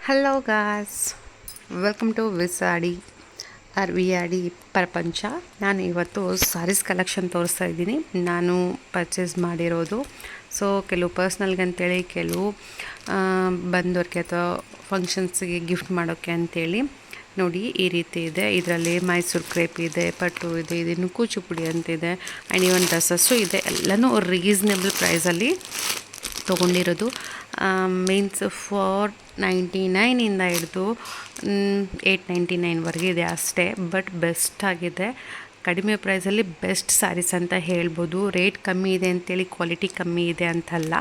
Hello guys, welcome to ವಿಸಾಡಿ ವಿ ಆಡಿ ಪ್ರಪಂಚ. ನಾನು ಇವತ್ತು ಸಾರೀಸ್ ಕಲೆಕ್ಷನ್ ತೋರಿಸ್ತಾ ಇದ್ದೀನಿ. ನಾನು ಪರ್ಚೇಸ್ ಮಾಡಿರೋದು. ಸೊ ಕೆಲವು ಪರ್ಸ್ನಲ್ಗೆ ಅಂತೇಳಿ, ಕೆಲವು ಬಂದವ್ರಿಗೆ ಅಥವಾ ಫಂಕ್ಷನ್ಸ್ಗೆ ಗಿಫ್ಟ್ ಮಾಡೋಕ್ಕೆ ಅಂಥೇಳಿ ನೋಡಿ ಈ ರೀತಿ ಇದೆ. ಇದರಲ್ಲಿ ಮೈಸೂರು ಕ್ರೇಪ್ ಇದೆ, ಪಟ್ಟು ಇದೆ, ಇದಿನ್ನು ಕೂಚುಪುಡಿ ಅಂತಿದೆ, ಆ್ಯಂಡ್ ಇವನ್ ಡ್ರೆಸ್ಸಸ್ಸು ಇದೆ. ಎಲ್ಲನೂ ರೀಸನೇಬಲ್ ಪ್ರೈಸಲ್ಲಿ ತೊಗೊಂಡಿರೋದು. ಮೀನ್ಸ್ 499 ಹಿಡಿದು 899ವರೆಗೆ ಇದೆ ಅಷ್ಟೇ. ಬಟ್ ಬೆಸ್ಟ್ ಆಗಿದೆ, ಕಡಿಮೆ ಪ್ರೈಸಲ್ಲಿ ಬೆಸ್ಟ್ ಸ್ಯಾರೀಸ್ ಅಂತ ಹೇಳ್ಬೋದು. ರೇಟ್ ಕಮ್ಮಿ ಇದೆ ಅಂತೇಳಿ ಕ್ವಾಲಿಟಿ ಕಮ್ಮಿ ಇದೆ ಅಂತಲ್ಲ,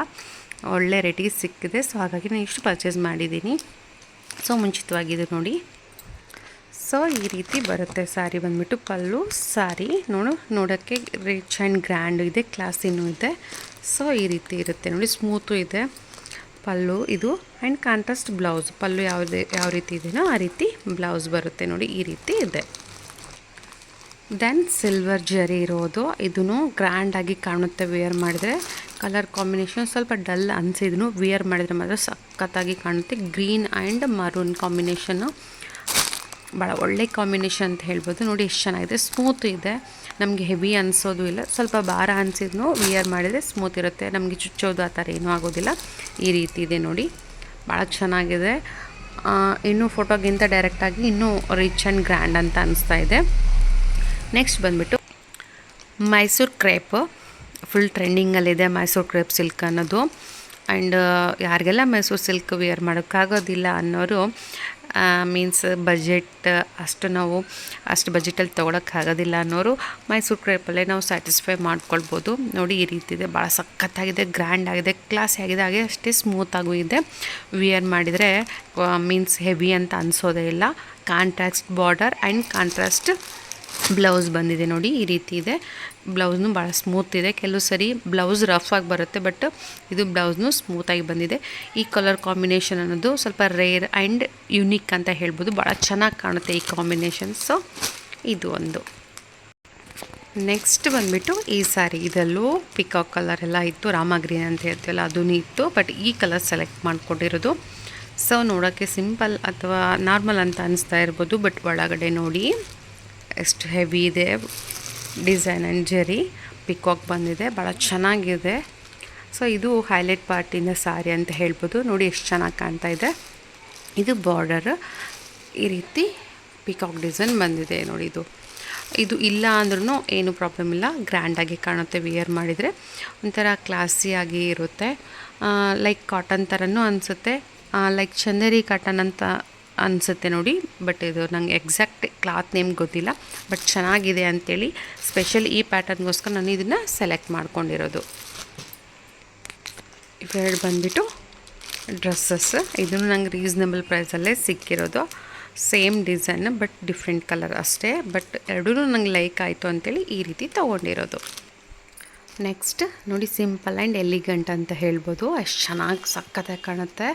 ಒಳ್ಳೆ ರೇಟಿಗೆ ಸಿಕ್ಕಿದೆ. ಸೊ ಹಾಗಾಗಿ ನಾನು ಇಷ್ಟು ಪರ್ಚೇಸ್ ಮಾಡಿದ್ದೀನಿ. ಸೊ ಮುಂಚಿತವಾಗಿದೆ ನೋಡಿ. ಸೊ ಈ ರೀತಿ ಬರುತ್ತೆ ಸ್ಯಾರಿ ಬಂದ್ಬಿಟ್ಟು. ಪಲ್ಲು ಸ್ಯಾರಿ ನೋಡೋಕ್ಕೆ ರಿಚ್ ಆ್ಯಂಡ್ ಗ್ರ್ಯಾಂಡ್ ಇದೆ, ಕ್ಲಾಸಿನೂ ಇದೆ. ಸೊ ಈ ರೀತಿ ಇರುತ್ತೆ ನೋಡಿ, ಸ್ಮೂತು ಇದೆ ಪಲ್ಲು ಇದು. ಆ್ಯಂಡ್ ಕಾಂಟ್ರಾಸ್ಟ್ ಬ್ಲೌಸ್, ಪಲ್ಲು ಯಾವ ರೀತಿ ಇದೆಯೋ ಆ ರೀತಿ ಬ್ಲೌಸ್ ಬರುತ್ತೆ ನೋಡಿ, ಈ ರೀತಿ ಇದೆ. ದೆನ್ ಸಿಲ್ವರ್ ಜರಿ ಇರೋದು, ಇದೂ ಗ್ರ್ಯಾಂಡಾಗಿ ಕಾಣುತ್ತೆ ವೇರ್ ಮಾಡಿದರೆ. ಕಲರ್ ಕಾಂಬಿನೇಷನ್ ಸ್ವಲ್ಪ ಡಲ್ ಅನಿಸಿದ್ನು, ವೇರ್ ಮಾಡಿದರೆ ಮಾತ್ರ ಸಖತ್ತಾಗಿ ಕಾಣುತ್ತೆ. ಗ್ರೀನ್ ಆ್ಯಂಡ್ ಮರೂನ್ ಕಾಂಬಿನೇಷನ್ನು ಭಾಳ ಒಳ್ಳೆ ಕಾಂಬಿನೇಷನ್ ಅಂತ ಹೇಳ್ಬೋದು. ನೋಡಿ ಎಷ್ಟು ಚೆನ್ನಾಗಿದೆ, ಸ್ಮೂತ್ ಇದೆ, ನಮಗೆ ಹೆವಿ ಅನಿಸೋದು ಇಲ್ಲ. ಸ್ವಲ್ಪ ಭಾರ ಅನಿಸಿದ್ನು ವಿಯರ್ ಮಾಡಿದರೆ ಸ್ಮೂತ್ ಇರುತ್ತೆ, ನಮಗೆ ಚುಚ್ಚೋದು ಆ ಥರ ಏನೂ ಆಗೋದಿಲ್ಲ. ಈ ರೀತಿ ಇದೆ ನೋಡಿ, ಭಾಳ ಚೆನ್ನಾಗಿದೆ. ಇನ್ನೂ ಫೋಟೋಗಿಂತ ಡೈರೆಕ್ಟಾಗಿ ಇನ್ನೂ ರಿಚ್ ಆ್ಯಂಡ್ ಗ್ರ್ಯಾಂಡ್ ಅಂತ ಅನಿಸ್ತಾ ಇದೆ. ನೆಕ್ಸ್ಟ್ ಬಂದುಬಿಟ್ಟು ಮೈಸೂರು ಕ್ರೇಪ್, ಫುಲ್ ಟ್ರೆಂಡಿಂಗಲ್ಲಿದೆ ಮೈಸೂರು ಕ್ರೇಪ್ ಸಿಲ್ಕ್ ಅನ್ನೋದು. ಆ್ಯಂಡ್ ಯಾರಿಗೆಲ್ಲ ಮೈಸೂರು ಸಿಲ್ಕ್ ವಿಯರ್ ಮಾಡೋಕ್ಕಾಗೋದಿಲ್ಲ ಅನ್ನೋರು, ಮೀನ್ಸ್ ಬಜೆಟ್ ಅಷ್ಟು ಬಜೆಟಲ್ಲಿ ತೊಗೊಳಕ್ಕಾಗೋದಿಲ್ಲ ಅನ್ನೋರು ಮೈಸೂರು ಕ್ರೇಪಲ್ಲೇ ನಾವು ಸ್ಯಾಟಿಸ್ಫೈ ಮಾಡ್ಕೊಳ್ಬೋದು. ನೋಡಿ ಈ ರೀತಿ ಇದೆ, ಭಾಳ ಸಖತ್ತಾಗಿದೆ, ಗ್ರ್ಯಾಂಡ್ ಆಗಿದೆ, ಕ್ಲಾಸಿ ಆಗಿದೆ, ಹಾಗೆ ಅಷ್ಟೇ ಸ್ಮೂತಾಗೂ ಇದೆ. ವಿಯರ್ ಮಾಡಿದರೆ ಮೀನ್ಸ್ ಹೆವಿ ಅಂತ ಅನಿಸೋದೇ ಇಲ್ಲ. Contrast border and contrast blouse ಬಂದಿದೆ ನೋಡಿ, ಈ ರೀತಿ ಇದೆ. ಬ್ಲೌಸ್ನು ಭಾಳ ಸ್ಮೂತ್ ಇದೆ. ಕೆಲವು ಸರಿ ಬ್ಲೌಸ್ ರಫ್ ಆಗಿ ಬರುತ್ತೆ, ಬಟ್ ಇದು ಬ್ಲೌಸ್ನು ಸ್ಮೂತಾಗಿ ಬಂದಿದೆ. ಈ ಕಲರ್ ಕಾಂಬಿನೇಷನ್ ಅನ್ನೋದು ಸ್ವಲ್ಪ ರೇರ್ ಆ್ಯಂಡ್ ಯುನೀಕ್ ಅಂತ ಹೇಳ್ಬೋದು, ಭಾಳ ಚೆನ್ನಾಗಿ ಕಾಣುತ್ತೆ ಈ ಕಾಂಬಿನೇಷನ್. ಸೊ ಇದು ಒಂದು. ನೆಕ್ಸ್ಟ್ ಬಂದುಬಿಟ್ಟು ಈ ಸ್ಯಾರಿ, ಇದರಲ್ಲೂ ಪಿಕಾಕ್ ಕಲರ್ ಎಲ್ಲ ಇತ್ತು, ರಾಮ ಗ್ರೀನ್ ಅಂತ ಹೇಳ್ತೀವಲ್ಲ ಅದೂ ಇತ್ತು, ಬಟ್ ಈ ಕಲರ್ ಸೆಲೆಕ್ಟ್ ಮಾಡ್ಕೊಂಡಿರೋದು. ಸೊ ನೋಡೋಕ್ಕೆ ಸಿಂಪಲ್ ಅಥವಾ ನಾರ್ಮಲ್ ಅಂತ ಅನಿಸ್ತಾ ಇರ್ಬೋದು, ಬಟ್ ಒಳಗಡೆ ನೋಡಿ ಎಷ್ಟು ಹೆವಿ ಇದೆ, ಡಿಸೈನ್ ಆ್ಯಂಡ್ ಜರಿ ಪಿಕಾಕ್ ಬಂದಿದೆ, ಭಾಳ ಚೆನ್ನಾಗಿದೆ. ಸೊ ಇದು ಹೈಲೈಟ್ ಪಾರ್ಟಿನ ಸ್ಯಾರಿ ಅಂತ ಹೇಳ್ಬೋದು. ನೋಡಿ ಎಷ್ಟು ಚೆನ್ನಾಗಿ ಕಾಣ್ತಾ ಇದೆ. ಇದು ಬಾರ್ಡರ್ ಈ ರೀತಿ ಪಿಕಾಕ್ ಡಿಸೈನ್ ಬಂದಿದೆ ನೋಡಿ. ಇದು ಇಲ್ಲ ಅಂದ್ರೂ ಏನೂ ಪ್ರಾಬ್ಲಮ್ ಇಲ್ಲ, ಗ್ರ್ಯಾಂಡಾಗಿ ಕಾಣುತ್ತೆ. ವಿಯರ್ ಮಾಡಿದರೆ ಒಂಥರ ಕ್ಲಾಸಿಯಾಗಿ ಇರುತ್ತೆ, ಲೈಕ್ ಕಾಟನ್ ಥರನೂ ಅನಿಸುತ್ತೆ, ಲೈಕ್ ಚಂದೇರಿ ಕಾಟನ್ ಅಂತ ಅನಿಸುತ್ತೆ ನೋಡಿ. ಬಟ್ ಇದು ನಂಗೆ ಎಕ್ಸಾಕ್ಟ್ ಕ್ಲಾತ್ ನೇಮ್ ಗೊತ್ತಿಲ್ಲ, ಬಟ್ ಚೆನ್ನಾಗಿದೆ ಅಂಥೇಳಿ ಸ್ಪೆಷಲ್ ಈ ಪ್ಯಾಟರ್ನ್ಗೋಸ್ಕರ ನಾನು ಇದನ್ನು ಸೆಲೆಕ್ಟ್ ಮಾಡ್ಕೊಂಡಿರೋದು. ಇವೆರಡು ಬಂದುಬಿಟ್ಟು ಡ್ರೆಸ್ಸಸ್, ಇದನ್ನು ನಂಗೆ ರೀಸ್ನಬಲ್ ಪ್ರೈಸಲ್ಲೇ ಸಿಕ್ಕಿರೋದು. Same design but different colour ಅಷ್ಟೇ, ಬಟ್ ಎರಡೂ ನಂಗೆ ಲೈಕ್ ಆಯಿತು ಅಂಥೇಳಿ ಈ ರೀತಿ ತೊಗೊಂಡಿರೋದು. ನೆಕ್ಸ್ಟ್ ನೋಡಿ, ಸಿಂಪಲ್ ಆ್ಯಂಡ್ ಎಲಿಗೆಂಟ್ ಅಂತ ಹೇಳ್ಬೋದು, ಅಷ್ಟು ಚೆನ್ನಾಗಿ ಸಖತ್ತಾಗಿ ಕಾಣುತ್ತೆ.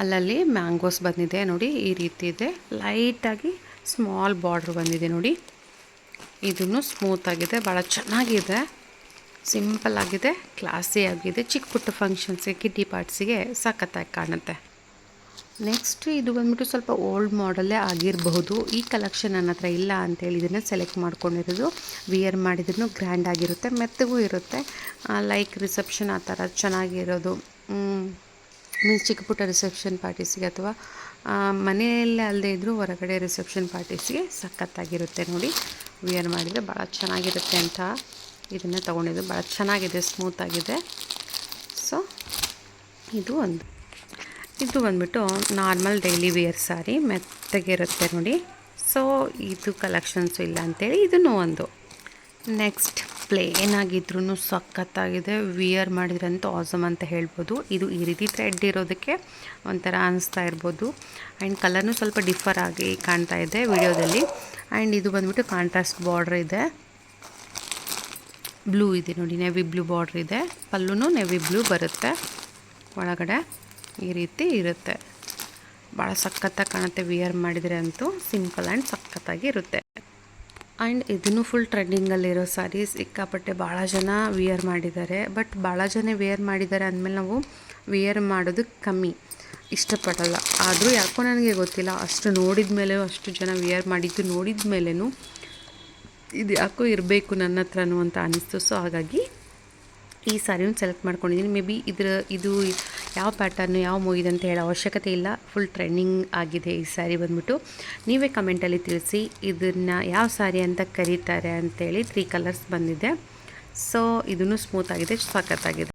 ಅಲ್ಲಲ್ಲಿ ಮ್ಯಾಂಗೋಸ್ ಬಂದಿದೆ ನೋಡಿ, ಈ ರೀತಿ ಇದೆ. ಲೈಟಾಗಿ ಸ್ಮಾಲ್ ಬಾರ್ಡ್ರ್ ಬಂದಿದೆ ನೋಡಿ, ಇದನ್ನು ಸ್ಮೂತಾಗಿದೆ, ಭಾಳ ಚೆನ್ನಾಗಿದೆ, ಸಿಂಪಲ್ ಆಗಿದೆ, ಕ್ಲಾಸಿ ಆಗಿದೆ. ಚಿಕ್ಕ ಪುಟ್ಟ ಫಂಕ್ಷನ್ಸ್ಗೆ, ಕಿಟಿ ಪಾರ್ಟ್ಸಿಗೆ ಸಖತ್ತಾಗಿ ಕಾಣುತ್ತೆ. ನೆಕ್ಸ್ಟ್ ಇದು ಬಂದ್ಬಿಟ್ಟು ಸ್ವಲ್ಪ ಓಲ್ಡ್ ಮಾಡಲ್ಲೇ ಆಗಿರಬಹುದು. ಈ ಕಲೆಕ್ಷನ್ ನನ್ನ ಹತ್ರ ಇಲ್ಲ ಅಂತೇಳಿ ಇದನ್ನು ಸೆಲೆಕ್ಟ್ ಮಾಡ್ಕೊಂಡಿರೋದು. ವಿಯರ್ ಮಾಡಿದ್ರೂ ಗ್ರ್ಯಾಂಡ್ ಆಗಿರುತ್ತೆ, ಮೆತ್ತಗೂ ಇರುತ್ತೆ, ಲೈಕ್ ರಿಸೆಪ್ಷನ್ ಆ ಥರ ಚೆನ್ನಾಗಿರೋದು. ಮೀನ್ಸ್ ಚಿಕ್ಕ ಪುಟ್ಟ ರಿಸೆಪ್ಷನ್ ಪಾರ್ಟೀಸಿಗೆ ಅಥವಾ ಮನೆಯಲ್ಲೇ ಅಲ್ಲದೆ ಇದ್ದರೂ ಹೊರಗಡೆ ರಿಸೆಪ್ಷನ್ ಪಾರ್ಟೀಸ್ಗೆ ಸಖತ್ತಾಗಿರುತ್ತೆ ನೋಡಿ. ವಿಯರ್ ಮಾಡಿದರೆ ಭಾಳ ಚೆನ್ನಾಗಿರುತ್ತೆ ಅಂತ ಇದನ್ನು ತೊಗೊಂಡಿದ್ದು. ಭಾಳ ಚೆನ್ನಾಗಿದೆ, ಸ್ಮೂತಾಗಿದೆ. ಸೊ ಇದು ಬಂದ್ಬಿಟ್ಟು ನಾರ್ಮಲ್ ಡೈಲಿ ವೇರ್ ಸ್ಯಾರಿ, ಮೆತ್ತಗಿರುತ್ತೆ ನೋಡಿ. ಸೊ ಇದು ಕಲೆಕ್ಷನ್ಸು ಇಲ್ಲ ಅಂತೇಳಿ ಇದನ್ನು ಒಂದು. ನೆಕ್ಸ್ಟ್ ಪ್ಲೇನ್ ಆಗಿದ್ರೂ ಸಖತ್ತಾಗಿದೆ, ವಿಯರ್ ಮಾಡಿದ್ರಂತೂ ಆಸಮ್ ಅಂತ ಹೇಳ್ಬೋದು. ಇದು ಈ ರೀತಿ ಥ್ರೆಡ್ ಇರೋದಕ್ಕೆ ಒಂಥರ ಅನಿಸ್ತಾ ಇರ್ಬೋದು. ಆ್ಯಂಡ್ ಕಲರ್ನು ಸ್ವಲ್ಪ ಡಿಫರ್ ಆಗಿ ಕಾಣ್ತಾ ಇದೆ ವಿಡಿಯೋದಲ್ಲಿ. ಆ್ಯಂಡ್ ಇದು ಬಂದ್ಬಿಟ್ಟು ಕಾಂಟ್ರಾಸ್ಟ್ ಬಾರ್ಡ್ರ್ ಇದೆ, ಬ್ಲೂ ಇದೆ ನೋಡಿ, ನೆವಿ ಬ್ಲೂ ಬಾರ್ಡ್ರ್ ಇದೆ. ಪಲ್ಲುನೂ ನೆವಿ ಬ್ಲೂ ಬರುತ್ತೆ, ಒಳಗಡೆ ಈ ರೀತಿ ಇರುತ್ತೆ. ಭಾಳ ಸಖತ್ತಾಗಿ ಕಾಣುತ್ತೆ ವಿಯರ್ ಮಾಡಿದರೆ ಅಂತೂ, ಸಿಂಪಲ್ ಆ್ಯಂಡ್ ಸಖತ್ತಾಗಿ ಇರುತ್ತೆ. ಆ್ಯಂಡ್ ಇದನ್ನು ಫುಲ್ ಟ್ರೆಂಡಿಂಗಲ್ಲಿರೋ ಸ್ಯಾರಿ, ಸಿಕ್ಕಾಪಟ್ಟೆ ಭಾಳ ಜನ ವಿಯರ್ ಮಾಡಿದ್ದಾರೆ. ಬಟ್ ಭಾಳ ಜನ ವಿಯರ್ ಮಾಡಿದ್ದಾರೆ ಅಂದಮೇಲೆ ನಾವು ವಿಯರ್ ಮಾಡೋದು ಕಮ್ಮಿ. ಇಷ್ಟಪಡಲ್ಲ. ಆದರೂ ಯಾಕೋ ನನಗೆ ಗೊತ್ತಿಲ್ಲ, ಅಷ್ಟು ನೋಡಿದ ಮೇಲೆ, ಅಷ್ಟು ಜನ ವೇರ್ ಮಾಡಿದ್ದು ನೋಡಿದ ಮೇಲೂ ಇದು ಯಾಕೋ ಇರಬೇಕು ನನ್ನ ಹತ್ರನೂ ಅಂತ ಅನ್ನಿಸ್ತು. ಸೊ ಹಾಗಾಗಿ ಈ ಸ್ಯಾರಿನ ಸೆಲೆಕ್ಟ್ ಮಾಡ್ಕೊಂಡಿದ್ದೀನಿ. ಮೇ ಬಿ ಇದು ಯಾವ ಪ್ಯಾಟರ್ನು ಯಾವ ಮೂವಿದೆ ಅಂತ ಹೇಳೋ ಅವಶ್ಯಕತೆ ಇಲ್ಲ, ಫುಲ್ ಟ್ರೆಂಡಿಂಗ್ ಆಗಿದೆ ಈ ಸ್ಯಾರಿ ಬಂದ್ಬಿಟ್ಟು. ನೀವೇ ಕಮೆಂಟಲ್ಲಿ ತಿಳಿಸಿ ಇದನ್ನು ಯಾವ ಸ್ಯಾರಿ ಅಂತ ಕರೀತಾರೆ ಅಂತೇಳಿ. 3 ಕಲರ್ಸ್ ಬಂದಿದೆ. ಸೊ ಇದೂ ಸ್ಮೂತ್ ಆಗಿದೆ, ಸಖತ್ತಾಗಿದೆ.